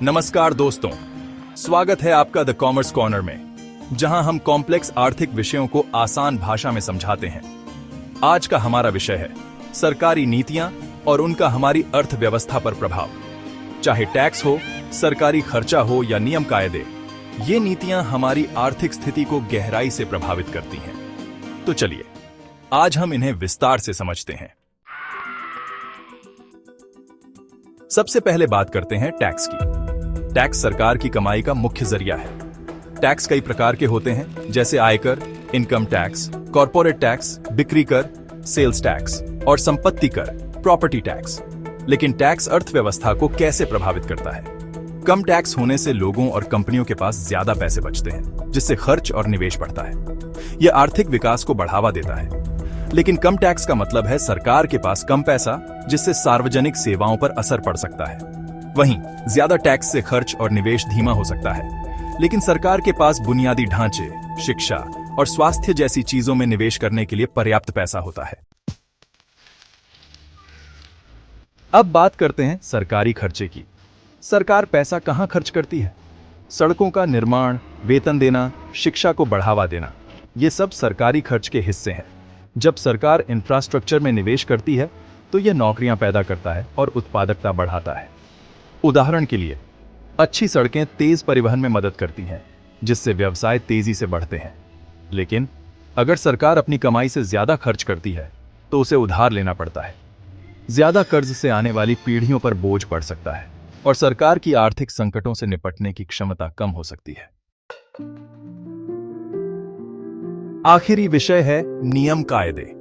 नमस्कार दोस्तों, स्वागत है आपका द कॉमर्स कॉर्नर में, जहां हम कॉम्प्लेक्स आर्थिक विषयों को आसान भाषा में समझाते हैं। आज का हमारा विषय है सरकारी नीतियां और उनका हमारी अर्थव्यवस्था पर प्रभाव। चाहे टैक्स हो, सरकारी खर्चा हो या नियम कायदे, ये नीतियां हमारी आर्थिक स्थिति को गहराई से प्रभावित करती हैं। तो चलिए आज हम इन्हें विस्तार से समझते हैं। सबसे पहले बात करते हैं टैक्स की। टैक्स सरकार की कमाई का मुख्य जरिया है। टैक्स कई प्रकार के होते हैं, जैसे आयकर, इनकम टैक्स, कॉर्पोरेट टैक्स, बिक्री कर, सेल्स टैक्स और संपत्ति कर, प्रॉपर्टी टैक्स। लेकिन टैक्स अर्थव्यवस्था को कैसे प्रभावित करता है? कम टैक्स होने से लोगों और कंपनियों के पास ज्यादा पैसे बचते हैं, जिससे खर्च और निवेश बढ़ता है। यह आर्थिक विकास को बढ़ावा देता है। लेकिन कम टैक्स का मतलब है सरकार के पास कम पैसा, जिससे सार्वजनिक सेवाओं पर असर पड़ सकता है। वहीं ज्यादा टैक्स से खर्च और निवेश धीमा हो सकता है। लेकिन सरकार के पास बुनियादी ढांचे, शिक्षा और स्वास्थ्य जैसी चीजों में निवेश करने के लिए पर्याप्त पैसा होता है। अब बात करते हैं सरकारी खर्चे की। सरकार पैसा कहां खर्च करती है? सड़कों का निर्माण, वेतन देना, शिक्षा को बढ़ावा देना, ये सब सरकारी खर्च के हिस्से हैं। जब सरकार इंफ्रास्ट्रक्चर में निवेश करती है तो यह नौकरियां पैदा करता है और उत्पादकता बढ़ाता है। उदाहरण के लिए, अच्छी सड़कें तेज परिवहन में मदद करती हैं, जिससे व्यवसाय तेजी से बढ़ते हैं। लेकिन अगर सरकार अपनी कमाई से ज्यादा खर्च करती है तो उसे उधार लेना पड़ता है। ज्यादा कर्ज से आने वाली पीढ़ियों पर बोझ पड़ सकता है और सरकार की आर्थिक संकटों से निपटने की क्षमता कम हो सकती है। आखिरी विषय है नियम कायदे।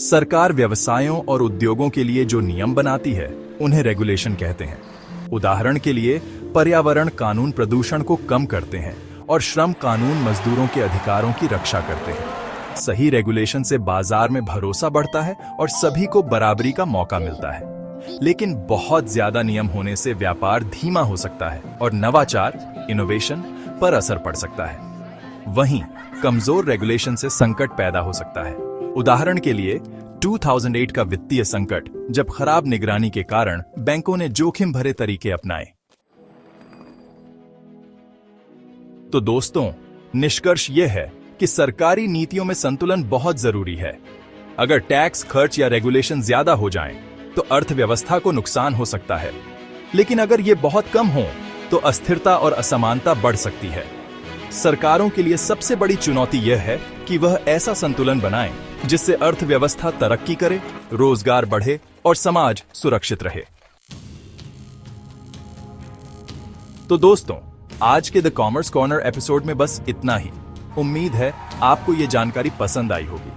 सरकार व्यवसायों और उद्योगों के लिए जो नियम बनाती है उन्हें रेगुलेशन कहते हैं। उदाहरण के लिए, पर्यावरण कानून प्रदूषण को कम करते हैं और श्रम कानून मजदूरों के अधिकारों की रक्षा करते हैं। सही रेगुलेशन से बाजार में भरोसा बढ़ता है और सभी को बराबरी का मौका मिलता है। लेकिन बहुत ज्यादा नियम होने से व्यापार धीमा हो सकता है और नवाचार, इनोवेशन पर असर पड़ सकता है। वहीं कमजोर रेगुलेशन से संकट पैदा हो सकता है। उदाहरण के लिए, 2008 का वित्तीय संकट, जब खराब निगरानी के कारण बैंकों ने जोखिम भरे तरीके अपनाए। तो दोस्तों, निष्कर्ष यह है कि सरकारी नीतियों में संतुलन बहुत जरूरी है। अगर टैक्स, खर्च या रेगुलेशन ज्यादा हो जाएं, तो अर्थव्यवस्था को नुकसान हो सकता है। लेकिन अगर ये बहुत कम हो तो अस्थिरता और असमानता बढ़ सकती है। सरकारों के लिए सबसे बड़ी चुनौती यह है कि वह ऐसा संतुलन बनाएं जिससे अर्थव्यवस्था तरक्की करे, रोजगार बढ़े और समाज सुरक्षित रहे। तो दोस्तों, आज के द कॉमर्स कॉर्नर एपिसोड में बस इतना ही। उम्मीद है आपको ये जानकारी पसंद आई होगी।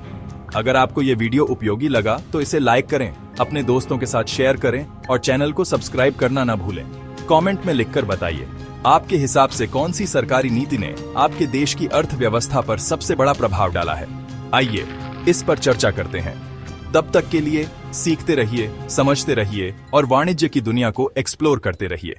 अगर आपको ये वीडियो उपयोगी लगा तो इसे लाइक करें, अपने दोस्तों के साथ शेयर करें और चैनल को सब्सक्राइब करना ना भूलें। कमेंट में लिखकर बताइए, आपके हिसाब से कौन सी सरकारी नीति ने आपके देश की अर्थव्यवस्था पर सबसे बड़ा प्रभाव डाला है। आइए इस पर चर्चा करते हैं। तब तक के लिए सीखते रहिए, समझते रहिए और वाणिज्य की दुनिया को एक्सप्लोर करते रहिए।